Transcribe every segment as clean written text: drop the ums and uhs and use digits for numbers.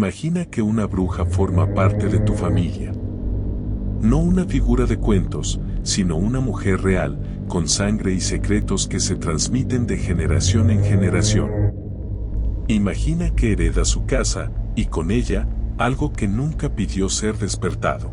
Imagina que una bruja forma parte de tu familia. No una figura de cuentos, sino una mujer real, con sangre y secretos que se transmiten de generación en generación. Imagina que hereda su casa, y con ella, algo que nunca pidió ser despertado.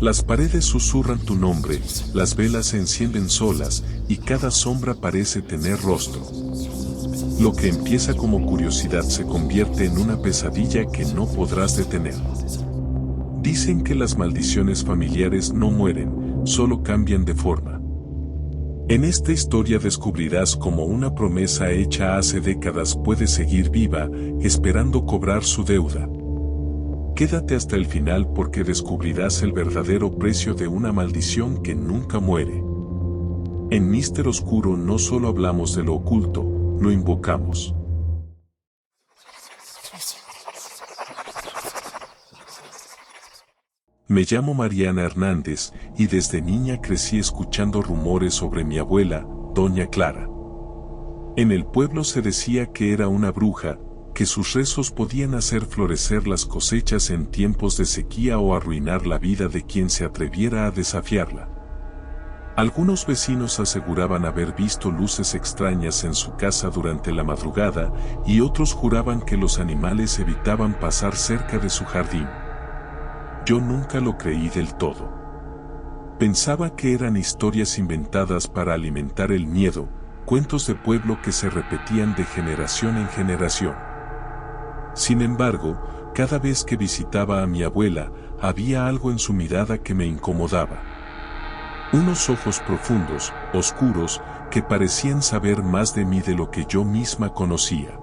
Las paredes susurran tu nombre, las velas se encienden solas, y cada sombra parece tener rostro. Lo que empieza como curiosidad se convierte en una pesadilla que no podrás detener. Dicen que las maldiciones familiares no mueren, solo cambian de forma. En esta historia descubrirás cómo una promesa hecha hace décadas puede seguir viva, esperando cobrar su deuda. Quédate hasta el final porque descubrirás el verdadero precio de una maldición que nunca muere. En Mister Oscuro no solo hablamos de lo oculto, lo invocamos. Me llamo Mariana Hernández, y desde niña crecí escuchando rumores sobre mi abuela, Doña Clara. En el pueblo se decía que era una bruja, que sus rezos podían hacer florecer las cosechas en tiempos de sequía o arruinar la vida de quien se atreviera a desafiarla. Algunos vecinos aseguraban haber visto luces extrañas en su casa durante la madrugada, y otros juraban que los animales evitaban pasar cerca de su jardín. Yo nunca lo creí del todo. Pensaba que eran historias inventadas para alimentar el miedo, cuentos de pueblo que se repetían de generación en generación. Sin embargo, cada vez que visitaba a mi abuela, había algo en su mirada que me incomodaba. Unos ojos profundos, oscuros, que parecían saber más de mí de lo que yo misma conocía.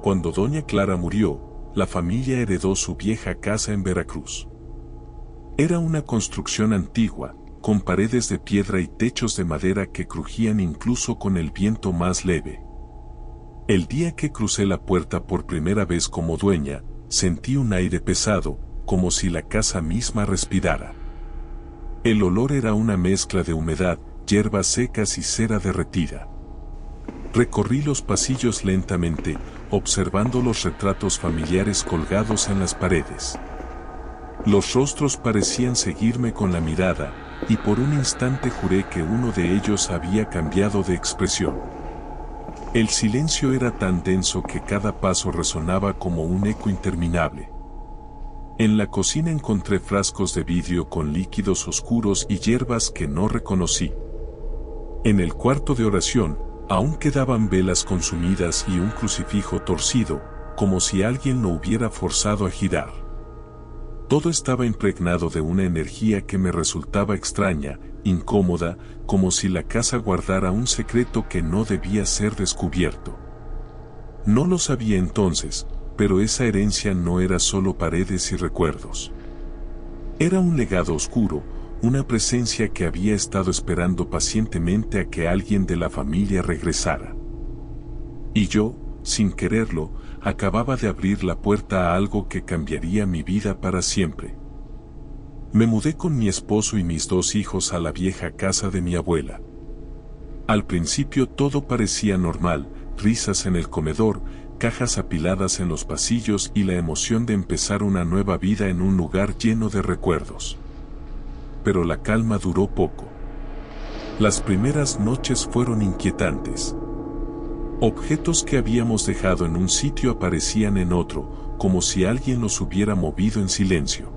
Cuando Doña Clara murió, la familia heredó su vieja casa en Veracruz. Era una construcción antigua, con paredes de piedra y techos de madera que crujían incluso con el viento más leve. El día que crucé la puerta por primera vez como dueña, sentí un aire pesado, como si la casa misma respirara. El olor era una mezcla de humedad, hierbas secas y cera derretida. Recorrí los pasillos lentamente, observando los retratos familiares colgados en las paredes. Los rostros parecían seguirme con la mirada, y por un instante juré que uno de ellos había cambiado de expresión. El silencio era tan denso que cada paso resonaba como un eco interminable. En la cocina encontré frascos de vidrio con líquidos oscuros y hierbas que no reconocí. En el cuarto de oración, aún quedaban velas consumidas y un crucifijo torcido, como si alguien lo hubiera forzado a girar. Todo estaba impregnado de una energía que me resultaba extraña, incómoda, como si la casa guardara un secreto que no debía ser descubierto. No lo sabía entonces, pero esa herencia no era solo paredes y recuerdos. Era un legado oscuro, una presencia que había estado esperando pacientemente a que alguien de la familia regresara. Y yo, sin quererlo, acababa de abrir la puerta a algo que cambiaría mi vida para siempre. Me mudé con mi esposo y mis 2 hijos a la vieja casa de mi abuela. Al principio todo parecía normal, risas en el comedor, cajas apiladas en los pasillos y la emoción de empezar una nueva vida en un lugar lleno de recuerdos. Pero la calma duró poco. Las primeras noches fueron inquietantes. Objetos que habíamos dejado en un sitio aparecían en otro, como si alguien los hubiera movido en silencio.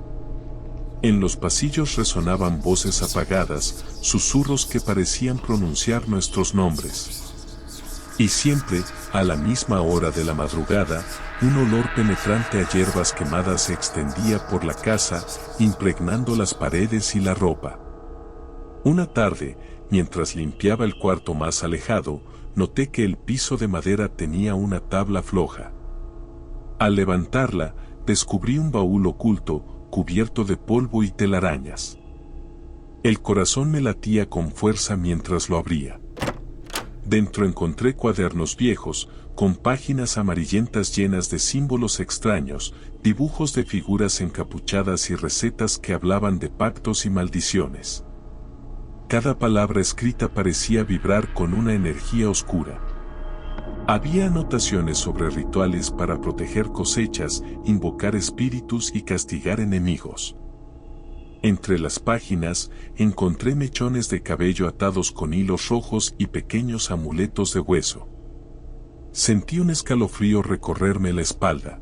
En los pasillos resonaban voces apagadas, susurros que parecían pronunciar nuestros nombres. Y siempre, a la misma hora de la madrugada, un olor penetrante a hierbas quemadas se extendía por la casa, impregnando las paredes y la ropa. Una tarde, mientras limpiaba el cuarto más alejado, noté que el piso de madera tenía una tabla floja. Al levantarla, descubrí un baúl oculto, cubierto de polvo y telarañas. El corazón me latía con fuerza mientras lo abría. Dentro encontré cuadernos viejos, con páginas amarillentas llenas de símbolos extraños, dibujos de figuras encapuchadas y recetas que hablaban de pactos y maldiciones. Cada palabra escrita parecía vibrar con una energía oscura. Había anotaciones sobre rituales para proteger cosechas, invocar espíritus y castigar enemigos. Entre las páginas, encontré mechones de cabello atados con hilos rojos y pequeños amuletos de hueso. Sentí un escalofrío recorrerme la espalda.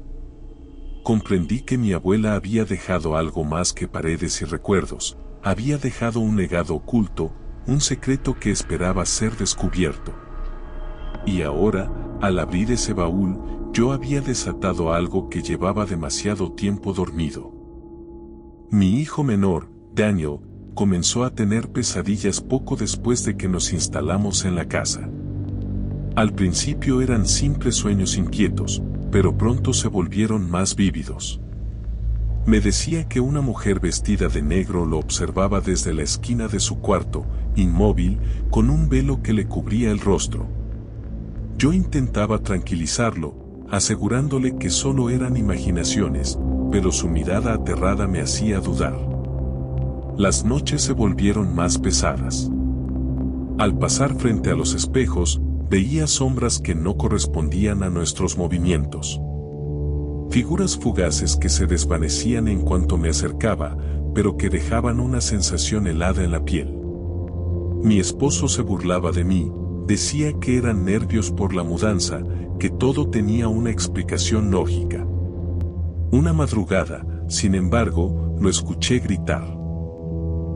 Comprendí que mi abuela había dejado algo más que paredes y recuerdos, había dejado un legado oculto, un secreto que esperaba ser descubierto. Y ahora, al abrir ese baúl, yo había desatado algo que llevaba demasiado tiempo dormido. Mi hijo menor, Daniel, comenzó a tener pesadillas poco después de que nos instalamos en la casa. Al principio eran simples sueños inquietos, pero pronto se volvieron más vívidos. Me decía que una mujer vestida de negro lo observaba desde la esquina de su cuarto, inmóvil, con un velo que le cubría el rostro. Yo intentaba tranquilizarlo, asegurándole que solo eran imaginaciones, pero su mirada aterrada me hacía dudar. Las noches se volvieron más pesadas. Al pasar frente a los espejos, veía sombras que no correspondían a nuestros movimientos. Figuras fugaces que se desvanecían en cuanto me acercaba, pero que dejaban una sensación helada en la piel. Mi esposo se burlaba de mí, decía que eran nervios por la mudanza, que todo tenía una explicación lógica. Una madrugada, sin embargo, lo escuché gritar.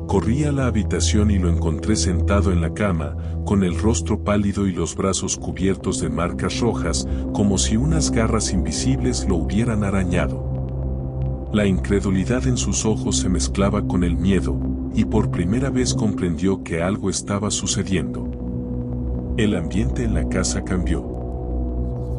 Corrí a la habitación y lo encontré sentado en la cama, con el rostro pálido y los brazos cubiertos de marcas rojas, como si unas garras invisibles lo hubieran arañado. La incredulidad en sus ojos se mezclaba con el miedo, y por primera vez comprendió que algo estaba sucediendo. El ambiente en la casa cambió.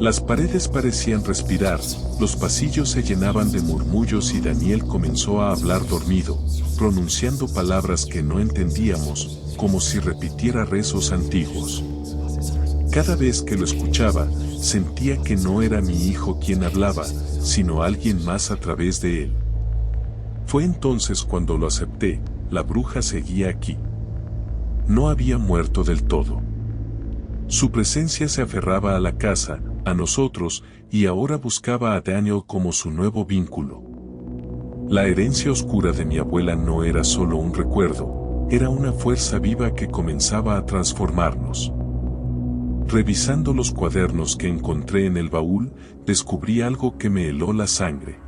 Las paredes parecían respirar, los pasillos se llenaban de murmullos y Daniel comenzó a hablar dormido, pronunciando palabras que no entendíamos, como si repitiera rezos antiguos. Cada vez que lo escuchaba, sentía que no era mi hijo quien hablaba, sino alguien más a través de él. Fue entonces cuando lo acepté, la bruja seguía aquí. No había muerto del todo. Su presencia se aferraba a la casa, a nosotros, y ahora buscaba a Daniel como su nuevo vínculo. La herencia oscura de mi abuela no era solo un recuerdo, era una fuerza viva que comenzaba a transformarnos. Revisando los cuadernos que encontré en el baúl, descubrí algo que me heló la sangre.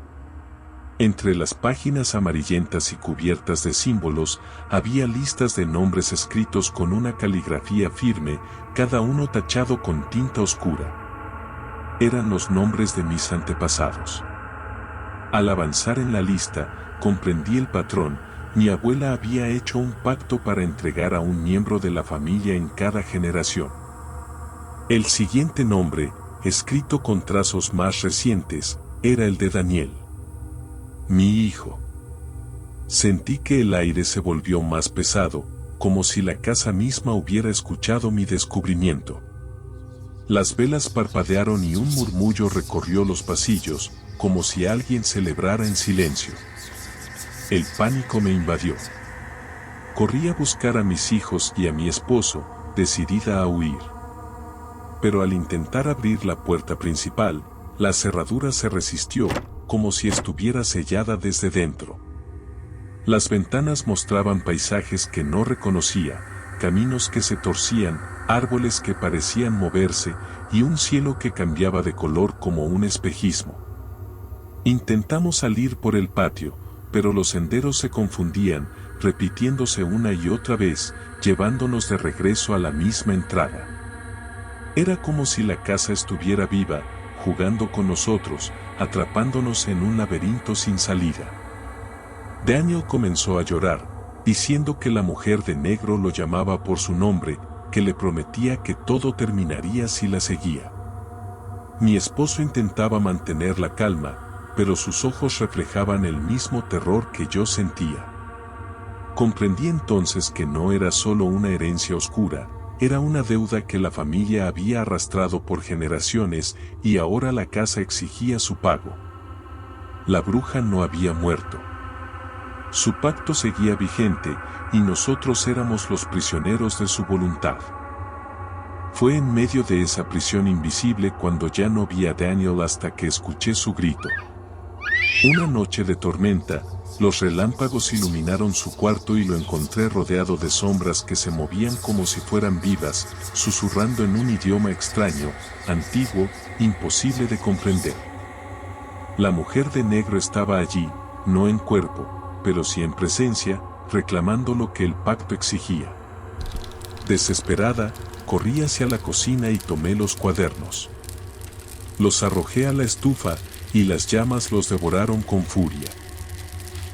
Entre las páginas amarillentas y cubiertas de símbolos, había listas de nombres escritos con una caligrafía firme, cada uno tachado con tinta oscura. Eran los nombres de mis antepasados. Al avanzar en la lista, comprendí el patrón. Mi abuela había hecho un pacto para entregar a un miembro de la familia en cada generación. El siguiente nombre, escrito con trazos más recientes, era el de Daniel. Mi hijo. Sentí que el aire se volvió más pesado, como si la casa misma hubiera escuchado mi descubrimiento. Las velas parpadearon y un murmullo recorrió los pasillos, como si alguien celebrara en silencio. El pánico me invadió. Corrí a buscar a mis hijos y a mi esposo, decidida a huir. Pero al intentar abrir la puerta principal, la cerradura se resistió, como si estuviera sellada desde dentro. Las ventanas mostraban paisajes que no reconocía, caminos que se torcían, árboles que parecían moverse, y un cielo que cambiaba de color como un espejismo. Intentamos salir por el patio, pero los senderos se confundían, repitiéndose una y otra vez, llevándonos de regreso a la misma entrada. Era como si la casa estuviera viva, jugando con nosotros, atrapándonos en un laberinto sin salida. Daniel comenzó a llorar, diciendo que la mujer de negro lo llamaba por su nombre, que le prometía que todo terminaría si la seguía. Mi esposo intentaba mantener la calma, pero sus ojos reflejaban el mismo terror que yo sentía. Comprendí entonces que no era solo una herencia oscura, era una deuda que la familia había arrastrado por generaciones y ahora la casa exigía su pago. La bruja no había muerto. Su pacto seguía vigente y nosotros éramos los prisioneros de su voluntad. Fue en medio de esa prisión invisible cuando ya no vi a Daniel hasta que escuché su grito. Una noche de tormenta, los relámpagos iluminaron su cuarto y lo encontré rodeado de sombras que se movían como si fueran vivas, susurrando en un idioma extraño, antiguo, imposible de comprender. La mujer de negro estaba allí, no en cuerpo, pero sí en presencia, reclamando lo que el pacto exigía. Desesperada, corrí hacia la cocina y tomé los cuadernos. Los arrojé a la estufa, y las llamas los devoraron con furia.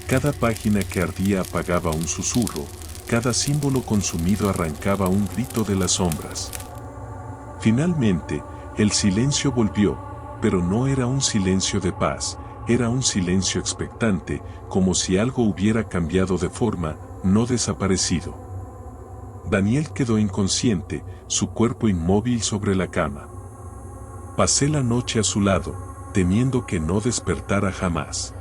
Cada página que ardía apagaba un susurro, cada símbolo consumido arrancaba un grito de las sombras. Finalmente, el silencio volvió, pero no era un silencio de paz, era un silencio expectante, como si algo hubiera cambiado de forma, no desaparecido. Daniel quedó inconsciente, su cuerpo inmóvil sobre la cama. Pasé la noche a su lado, temiendo que no despertara jamás.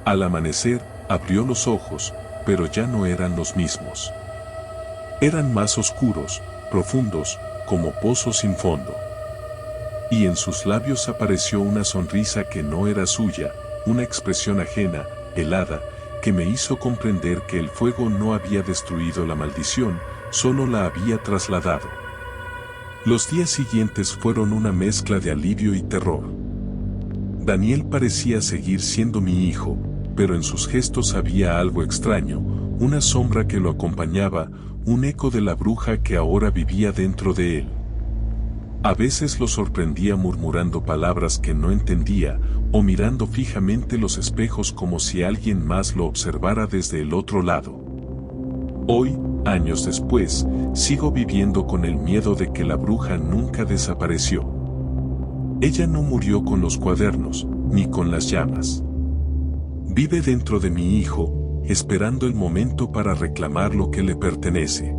Al amanecer, abrió los ojos, pero ya no eran los mismos. Eran más oscuros, profundos, como pozos sin fondo. Y en sus labios apareció una sonrisa que no era suya, una expresión ajena, helada, que me hizo comprender que el fuego no había destruido la maldición, solo la había trasladado. Los días siguientes fueron una mezcla de alivio y terror. Daniel parecía seguir siendo mi hijo, pero en sus gestos había algo extraño, una sombra que lo acompañaba, un eco de la bruja que ahora vivía dentro de él. A veces lo sorprendía murmurando palabras que no entendía, o mirando fijamente los espejos como si alguien más lo observara desde el otro lado. Hoy, años después, sigo viviendo con el miedo de que la bruja nunca desapareció. Ella no murió con los cuadernos, ni con las llamas. Vive dentro de mi hijo, esperando el momento para reclamar lo que le pertenece.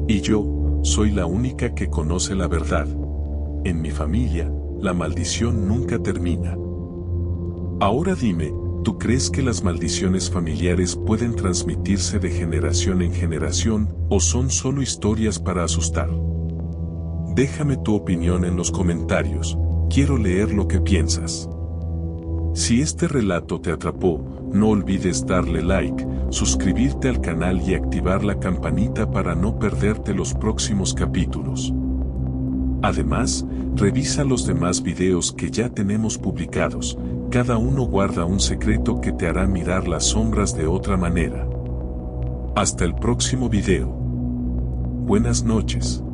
Y yo, soy la única que conoce la verdad. En mi familia, la maldición nunca termina. Ahora dime, ¿tú crees que las maldiciones familiares pueden transmitirse de generación en generación, o son solo historias para asustar? Déjame tu opinión en los comentarios, quiero leer lo que piensas. Si este relato te atrapó, no olvides darle like, suscribirte al canal y activar la campanita para no perderte los próximos capítulos. Además, revisa los demás videos que ya tenemos publicados, cada uno guarda un secreto que te hará mirar las sombras de otra manera. Hasta el próximo video. Buenas noches.